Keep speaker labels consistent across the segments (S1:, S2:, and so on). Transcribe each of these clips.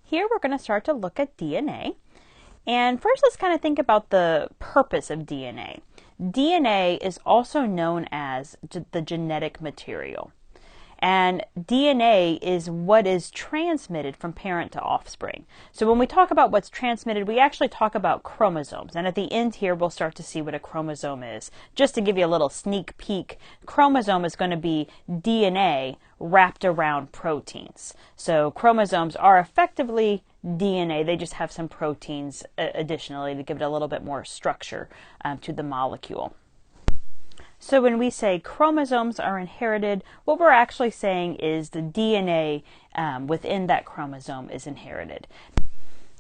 S1: Here we're going to start to look at DNA. And first let's kind of think about the purpose of DNA. DNA is also known as the genetic material. And DNA is what is transmitted from parent to offspring. So when we talk about what's transmitted, we actually talk about chromosomes. And at the end here, we'll start to see what a chromosome is. Just to give you a little sneak peek, chromosome is going to be DNA wrapped around proteins. So chromosomes are effectively DNA. They just have some proteins additionally to give it a little bit more structure to the molecule. So when we say chromosomes are inherited, what we're actually saying is the DNA within that chromosome is inherited.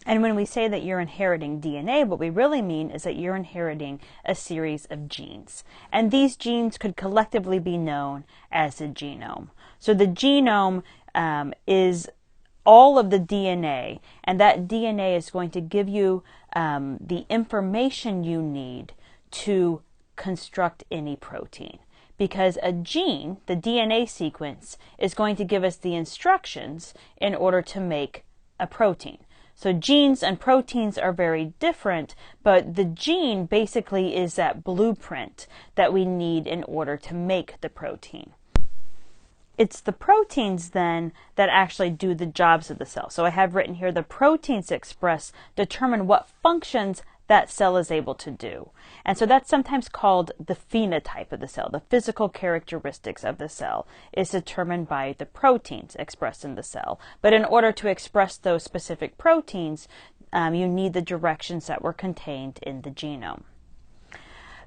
S1: And when we say that you're inheriting DNA, what we really mean is that you're inheriting a series of genes. And these genes could collectively be known as the genome. So the genome is all of the DNA, and that DNA is going to give you the information you need to construct any protein, because a gene, the DNA sequence, is going to give us the instructions in order to make a protein. So genes and proteins are very different, but the gene basically is that blueprint that we need in order to make the protein. It's the proteins then that actually do the jobs of the cell. So I have written here the proteins expressed determine what functions that cell is able to do. And so that's sometimes called the phenotype of the cell. The physical characteristics of the cell is determined by the proteins expressed in the cell. But in order to express those specific proteins, you need the directions that were contained in the genome.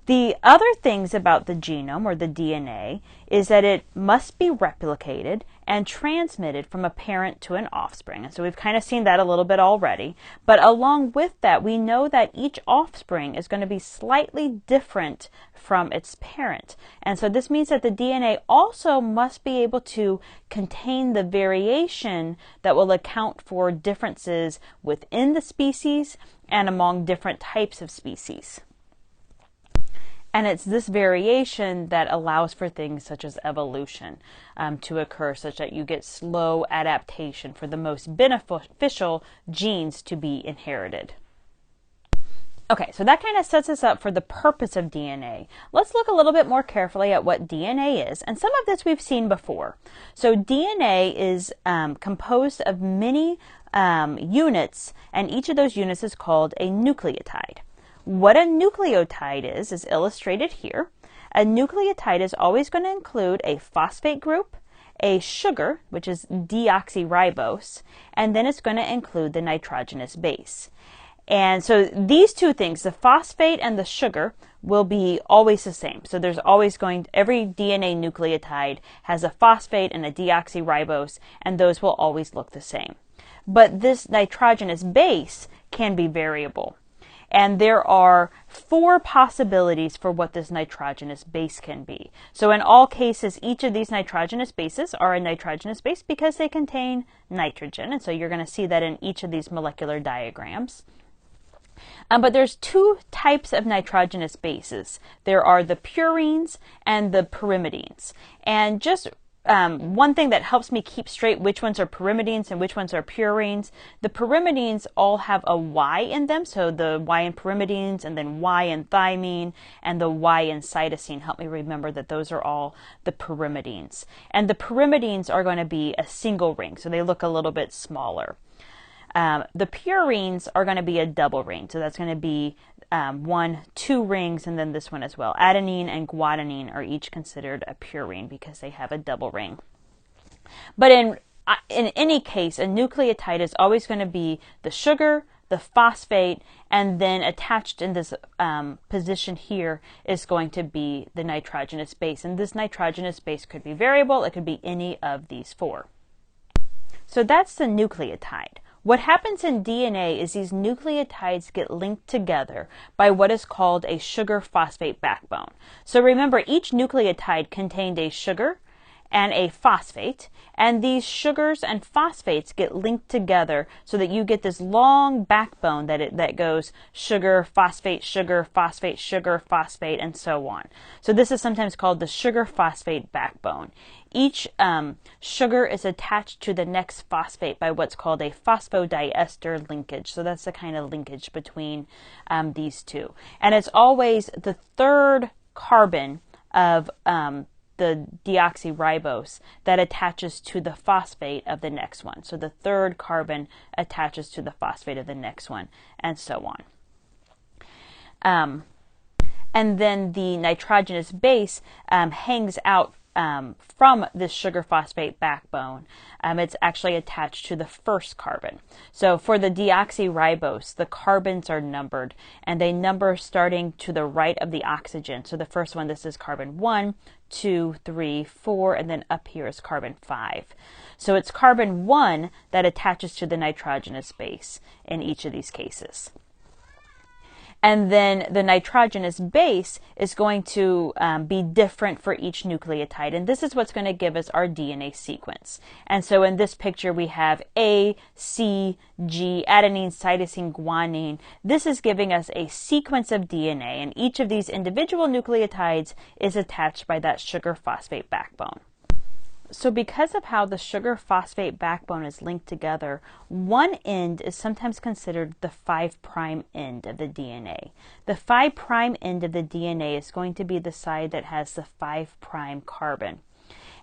S1: The other things about the genome, or the DNA, is that it must be replicated and transmitted from a parent to an offspring. And so we've kind of seen that a little bit already. But along with that, we know that each offspring is going to be slightly different from its parent. And so this means that the DNA also must be able to contain the variation that will account for differences within the species and among different types of species. And it's this variation that allows for things such as evolution to occur, such that you get slow adaptation for the most beneficial genes to be inherited. Okay, so that kind of sets us up for the purpose of DNA. Let's look a little bit more carefully at what DNA is. And some of this we've seen before. So DNA is composed of many units, and each of those units is called a nucleotide. What a nucleotide is illustrated here. A nucleotide is always going to include a phosphate group, a sugar, which is deoxyribose, and then it's going to include the nitrogenous base. And so these two things, the phosphate and the sugar, will be always the same. So there's always every DNA nucleotide has a phosphate and a deoxyribose, and those will always look the same. But this nitrogenous base can be variable. And there are 4 possibilities for what this nitrogenous base can be. So in all cases, each of these nitrogenous bases are a nitrogenous base because they contain nitrogen. And so you're going to see that in each of these molecular diagrams. But there's 2 types of nitrogenous bases. There are the purines and the pyrimidines. And just one thing that helps me keep straight which ones are pyrimidines and which ones are purines, the pyrimidines all have a Y in them, so the Y in pyrimidines, and then Y in thymine, and the Y in cytosine. Help me remember that those are all the pyrimidines. And the pyrimidines are going to be a single ring, so they look a little bit smaller. The purines are going to be a double ring, so that's going to be 2 rings, and then this one as well. Adenine and guanine are each considered a purine because they have a double ring. But in any case, a nucleotide is always going to be the sugar, the phosphate, and then attached in this position here is going to be the nitrogenous base. And this nitrogenous base could be variable. It could be any of these 4. So that's the nucleotide. What happens in DNA is these nucleotides get linked together by what is called a sugar-phosphate backbone. So remember, each nucleotide contained a sugar and a phosphate, and these sugars and phosphates get linked together so that you get this long backbone that goes sugar, phosphate, sugar, phosphate, sugar, phosphate, and so on. So this is sometimes called the sugar-phosphate backbone. each sugar is attached to the next phosphate by what's called a phosphodiester linkage. So that's the kind of linkage between these two. And it's always the third carbon of the deoxyribose that attaches to the phosphate of the next one. So the third carbon attaches to the phosphate of the next one, and so on. And then the nitrogenous base hangs out from this sugar phosphate backbone. It's actually attached to the first carbon. So for the deoxyribose, the carbons are numbered, and they number starting to the right of the oxygen. So the first one, this is carbon 1, 2, 3, 4, and then up here is carbon 5. So it's carbon 1 that attaches to the nitrogenous base in each of these cases. And then the nitrogenous base is going to be different for each nucleotide. And this is what's going to give us our DNA sequence. And so in this picture, we have A, C, G, adenine, cytosine, guanine. This is giving us a sequence of DNA. And each of these individual nucleotides is attached by that sugar phosphate backbone. So because of how the sugar phosphate backbone is linked together, one end is sometimes considered the 5' end of the DNA. The 5' end of the DNA is going to be the side that has the 5' carbon.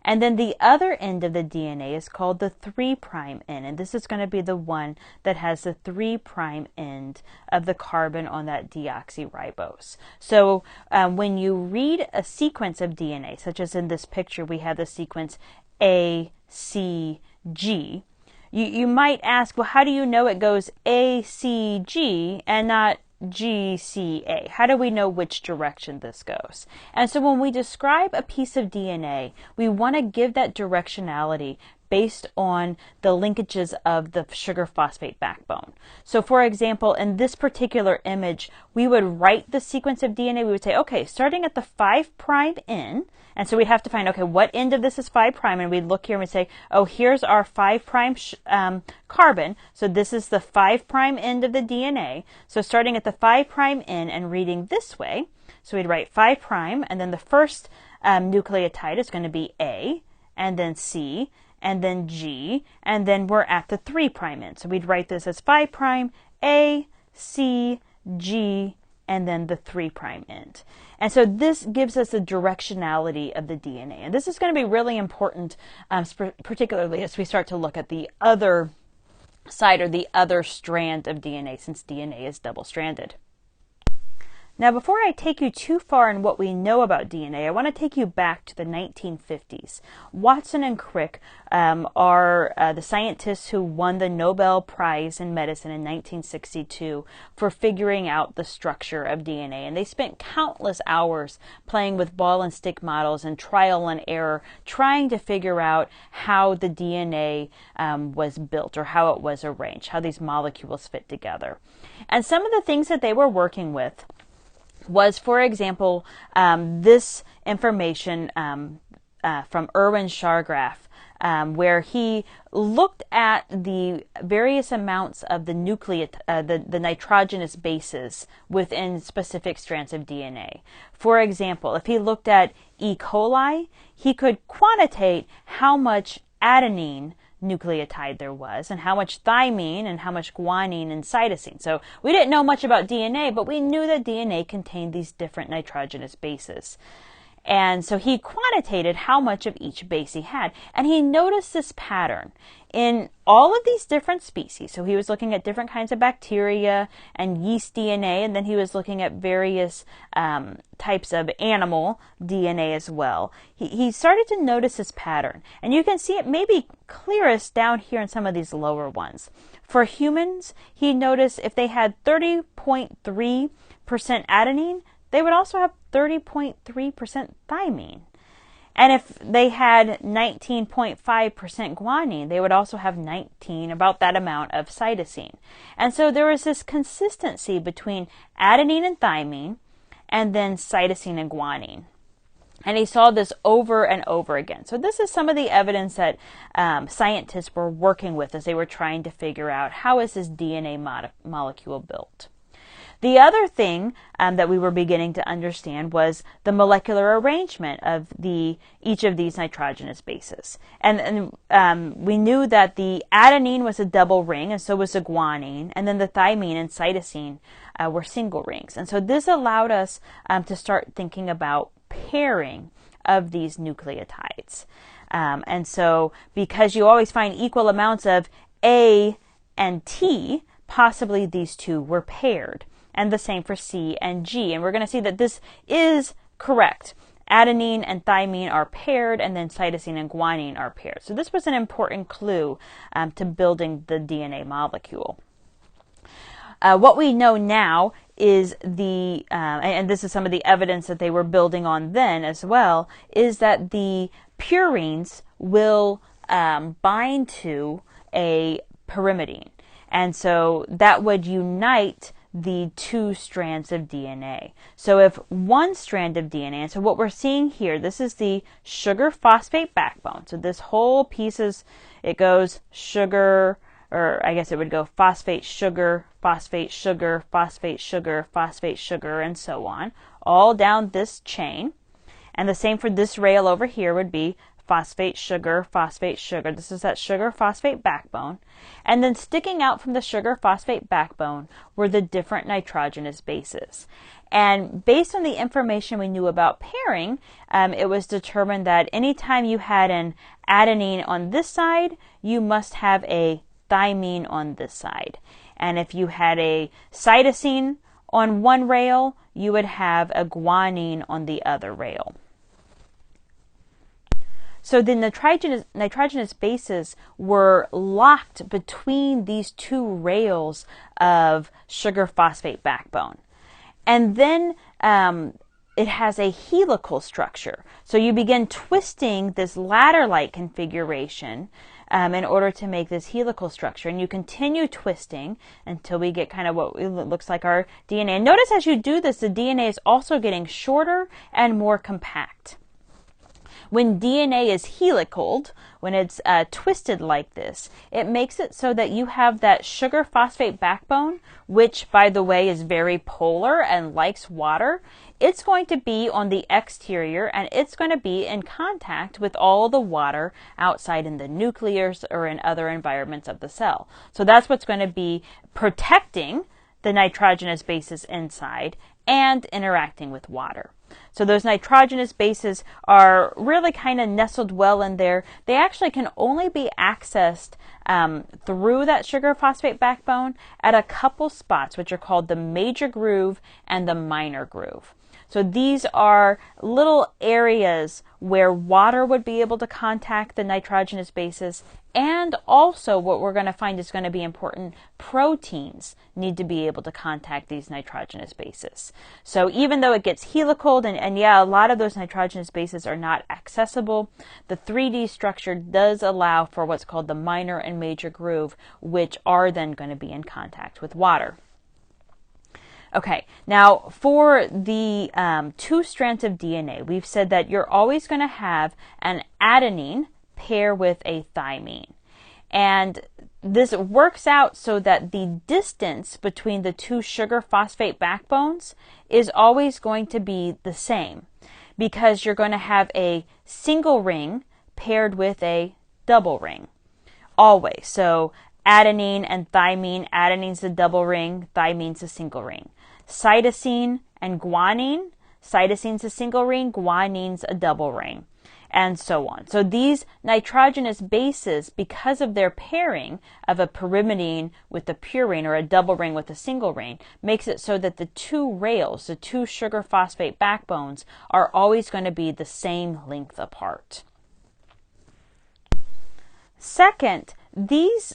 S1: And then the other end of the DNA is called the 3' end, and this is going to be the one that has the 3' end of the carbon on that deoxyribose. So when you read a sequence of DNA, such as in this picture, we have the sequence A, C, G. You might ask, well, how do you know it goes A, C, G and not G, C, A? How do we know which direction this goes? And so when we describe a piece of DNA, we want to give that directionality based on the linkages of the sugar phosphate backbone. So for example, in this particular image, we would write the sequence of DNA. We would say, okay, starting at the 5' end, and so we'd have to find, okay, what end of this is 5', and we'd look here and we'd say, oh, here's our 5' carbon, so this is the 5' end of the DNA. So starting at the 5' end and reading this way, so we'd write 5', and then the first nucleotide is going to be A, and then C, and then G, and then we're at the 3' end. So we'd write this as 5', A, C, G, and then the 3' end. And so this gives us the directionality of the DNA. And this is going to be really important, particularly as we start to look at the other side or the other strand of DNA, since DNA is double-stranded. Now, before I take you too far in what we know about DNA, I want to take you back to the 1950s. Watson and Crick are the scientists who won the Nobel Prize in Medicine in 1962 for figuring out the structure of DNA. And they spent countless hours playing with ball and stick models and trial and error, trying to figure out how the DNA was built or how it was arranged, how these molecules fit together. And some of the things that they were working with was, for example, this information from Erwin Schargraf, where he looked at the various amounts of the the nitrogenous bases within specific strands of DNA. For example, if he looked at E. coli, he could quantitate how much adenine nucleotide there was, and how much thymine and how much guanine and cytosine. So we didn't know much about DNA, but we knew that DNA contained these different nitrogenous bases. And so he quantitated how much of each base he had, and he noticed this pattern in all of these different species. So he was looking at different kinds of bacteria and yeast DNA, and then he was looking at various types of animal DNA as well. He started to notice this pattern, and you can see it maybe clearest down here in some of these lower ones. For humans, he noticed if they had 30.3% adenine, they would also have 30.3% thymine. And if they had 19.5% guanine, they would also have about that amount of cytosine. And so there was this consistency between adenine and thymine, and then cytosine and guanine. And he saw this over and over again. So this is some of the evidence that scientists were working with as they were trying to figure out how is this DNA molecule built. The other thing that we were beginning to understand was the molecular arrangement of each of these nitrogenous bases. And we knew that the adenine was a double ring, and so was the guanine, and then the thymine and cytosine were single rings. And so this allowed us to start thinking about pairing of these nucleotides. And so because you always find equal amounts of A and T, possibly these two were paired. And the same for C and G. And we're going to see that this is correct. Adenine and thymine are paired, and then cytosine and guanine are paired. So this was an important clue to building the DNA molecule. What we know now is and this is some of the evidence that they were building on then as well, is that the purines will bind to a pyrimidine. And so that would unite the two strands of DNA. So if one strand of DNA, and so what we're seeing here, this is the sugar phosphate backbone. So this whole piece it goes sugar, or I guess it would go phosphate, sugar, phosphate, sugar, phosphate, sugar, phosphate, sugar, and so on, all down this chain. And the same for this rail over here would be phosphate, sugar, phosphate, sugar. This is that sugar phosphate backbone. And then sticking out from the sugar phosphate backbone were the different nitrogenous bases. And based on the information we knew about pairing, it was determined that anytime you had an adenine on this side, you must have a thymine on this side. And if you had a cytosine on one rail, you would have a guanine on the other rail. So the nitrogenous bases were locked between these two rails of sugar phosphate backbone. And then it has a helical structure. So you begin twisting this ladder-like configuration in order to make this helical structure. And you continue twisting until we get kind of what looks like our DNA. And notice as you do this, the DNA is also getting shorter and more compact. When DNA is helicaled, when it's twisted like this, it makes it so that you have that sugar phosphate backbone, which, by the way, is very polar and likes water. It's going to be on the exterior, and it's going to be in contact with all the water outside in the nucleus or in other environments of the cell. So that's what's going to be protecting the nitrogenous bases inside and interacting with water. So those nitrogenous bases are really kind of nestled well in there. They actually can only be accessed through that sugar phosphate backbone at a couple spots, which are called the major groove and the minor groove. So these are little areas where water would be able to contact the nitrogenous bases, and also what we're going to find is going to be important, proteins need to be able to contact these nitrogenous bases. So even though it gets helicaled, and yeah, a lot of those nitrogenous bases are not accessible, the 3D structure does allow for what's called the minor and major groove, which are then going to be in contact with water. Okay, now for the two strands of DNA, we've said that you're always going to have an adenine pair with a thymine. And this works out so that the distance between the two sugar phosphate backbones is always going to be the same, because you're going to have a single ring paired with a double ring. Always. So adenine and thymine, adenine's a double ring, thymine's a single ring. Cytosine and guanine, cytosine's a single ring, guanine's a double ring, and so on. So these nitrogenous bases, because of their pairing of a pyrimidine with a purine or a double ring with a single ring, makes it so that the two rails, the two sugar phosphate backbones, are always going to be the same length apart. Second, these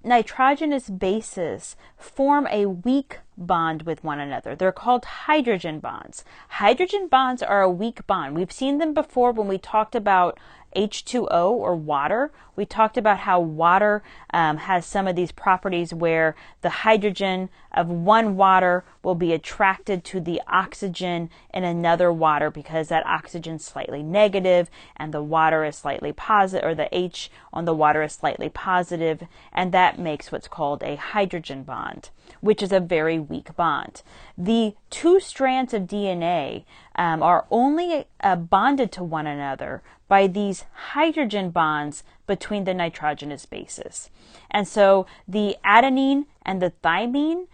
S1: nitrogenous bases form a weak bond with one another. They're called hydrogen bonds. Hydrogen bonds are a weak bond. We've seen them before when we talked about H2O or water, we talked about how water has some of these properties where the hydrogen of one water will be attracted to the oxygen in another water because that oxygen is slightly negative and the water is slightly positive, or the H on the water is slightly positive, and that makes what's called a hydrogen bond, which is a very weak bond. The two strands of DNA are only bonded to one another by these hydrogen bonds between the nitrogenous bases. And so the adenine and the thymine,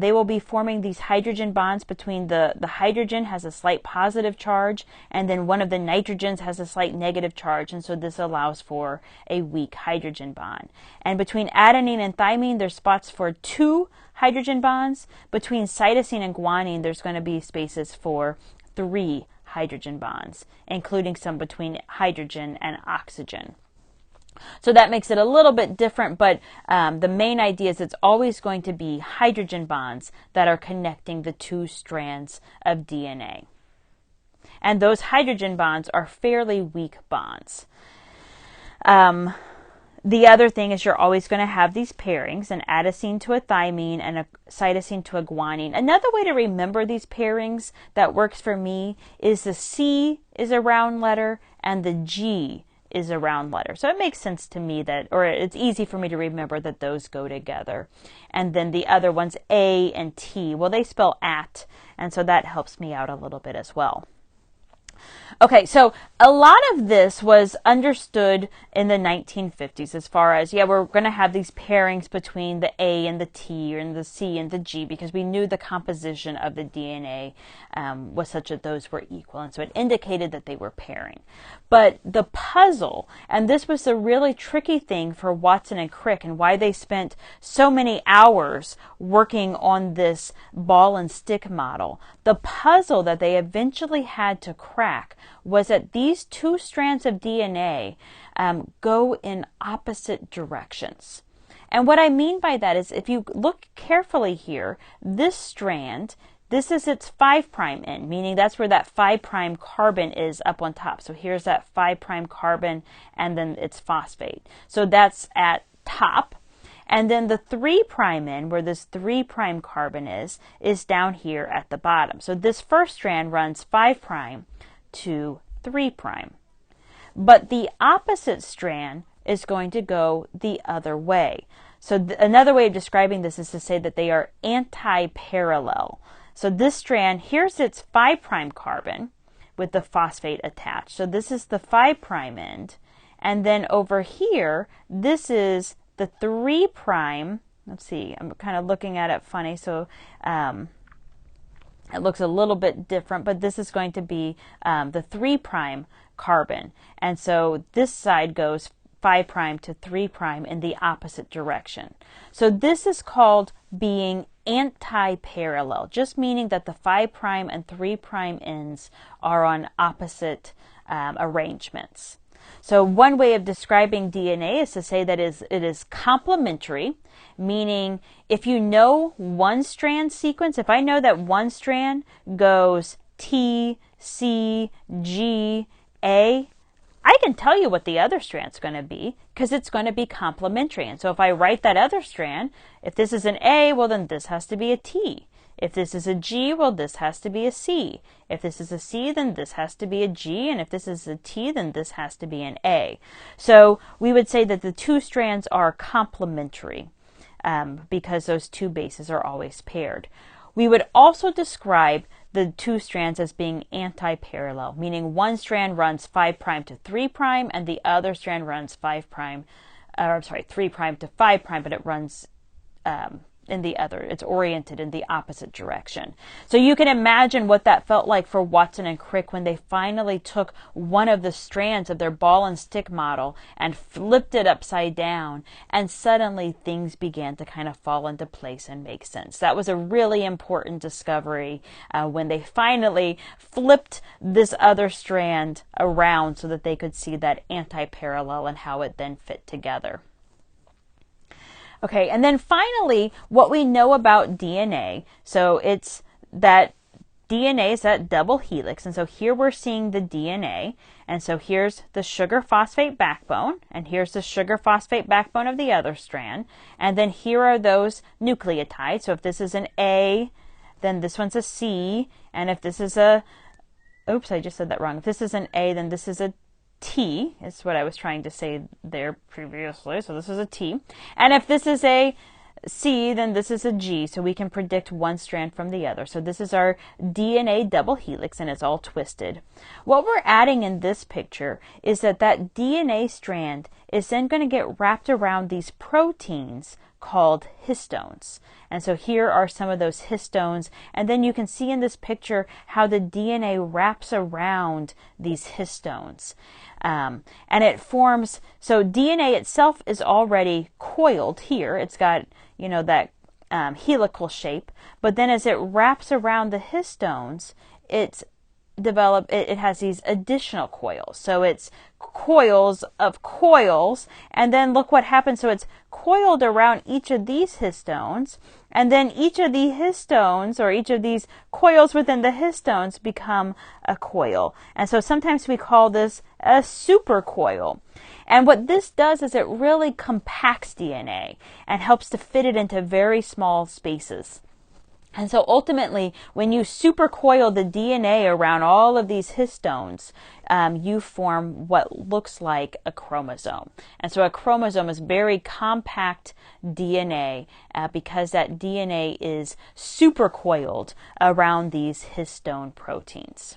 S1: they will be forming these hydrogen bonds between the hydrogen has a slight positive charge, and then one of the nitrogens has a slight negative charge, and so this allows for a weak hydrogen bond. And between adenine and thymine, there's spots for two hydrogen bonds. Between cytosine and guanine, there's going to be spaces for 3 hydrogen bonds, including some between hydrogen and oxygen. So that makes it a little bit different, but the main idea is it's always going to be hydrogen bonds that are connecting the two strands of DNA. And those hydrogen bonds are fairly weak bonds. The other thing is you're always going to have these pairings, an adenosine to a thymine and a cytosine to a guanine. Another way to remember these pairings that works for me is the C is a round letter and the G is a round letter. So it makes sense to me that, or it's easy for me to remember that those go together. And then the other ones, A and T, well, they spell at, and so that helps me out a little bit as well. Okay, so a lot of this was understood in the 1950s as far as, we're going to have these pairings between the A and the T and the C and the G because we knew the composition of the DNA was such that those were equal, and so it indicated that they were pairing. But the puzzle, and this was the really tricky thing for Watson and Crick and why they spent so many hours working on this ball and stick model, the puzzle that they eventually had to crack was that these two strands of DNA go in opposite directions. And what I mean by that is if you look carefully here, this strand, this is its 5' end, meaning that's where that 5' carbon is up on top. So here's that 5' carbon and then its phosphate. So that's at top. And then the 3' end, where this 3' carbon is down here at the bottom. So this first strand runs 5' to 3'. But the opposite strand is going to go the other way. So another way of describing this is to say that they are anti-parallel. So this strand, here's its 5' carbon with the phosphate attached. So this is the 5' end. And then over here, this is the 3'. Let's see, I'm kind of looking at it funny. So it looks a little bit different, but this is going to be the 3' carbon. And so this side goes 5' to 3' in the opposite direction. So this is called being anti-parallel, just meaning that the 5' and 3' ends are on opposite arrangements. So one way of describing DNA is to say that it is complementary, meaning if you know one strand sequence, if I know that one strand goes T, C, G, A, I can tell you what the other strand's going to be because it's going to be complementary. And so if I write that other strand, if this is an A, well then this has to be a T. If this is a G, well this has to be a C. If this is a C, then this has to be a G. And if this is a T, then this has to be an A. So we would say that the two strands are complementary because those two bases are always paired. We would also describe the two strands as being anti-parallel, meaning one strand runs 5' to 3' and the other strand runs 3' to 5', but it runs in the other. It's oriented in the opposite direction. So you can imagine what that felt like for Watson and Crick when they finally took one of the strands of their ball and stick model and flipped it upside down, and suddenly things began to kind of fall into place and make sense. That was a really important discovery when they finally flipped this other strand around so that they could see that anti-parallel and how it then fit together. Okay, and then finally, what we know about DNA, so it's that DNA is that double helix, and so here we're seeing the DNA, and so here's the sugar phosphate backbone, and here's the sugar phosphate backbone of the other strand, and then here are those nucleotides. So if this is an A, then this one's a C, and if this is a, oops, I just said that wrong. If this is an A, then this is a T, is what I was trying to say there previously, so this is a T, and if this is a C, then this is a G, so we can predict one strand from the other. So this is our DNA double helix, and it's all twisted. What we're adding in this picture is that that DNA strand is then going to get wrapped around these proteins called histones. And so here are some of those histones, and then you can see in this picture how the DNA wraps around these histones. And it forms, so DNA itself is already coiled here. It's got, you know, that helical shape, but then as it wraps around the histones, it has these additional coils. So it's coils of coils, and then look what happens. So it's coiled around each of these histones, and then each of the histones, or each of these coils within the histones, become a coil. And so sometimes we call this a supercoil. And what this does is it really compacts DNA and helps to fit it into very small spaces. And so ultimately, when you supercoil the DNA around all of these histones, you form what looks like a chromosome. And so a chromosome is very compact DNA because that DNA is supercoiled around these histone proteins.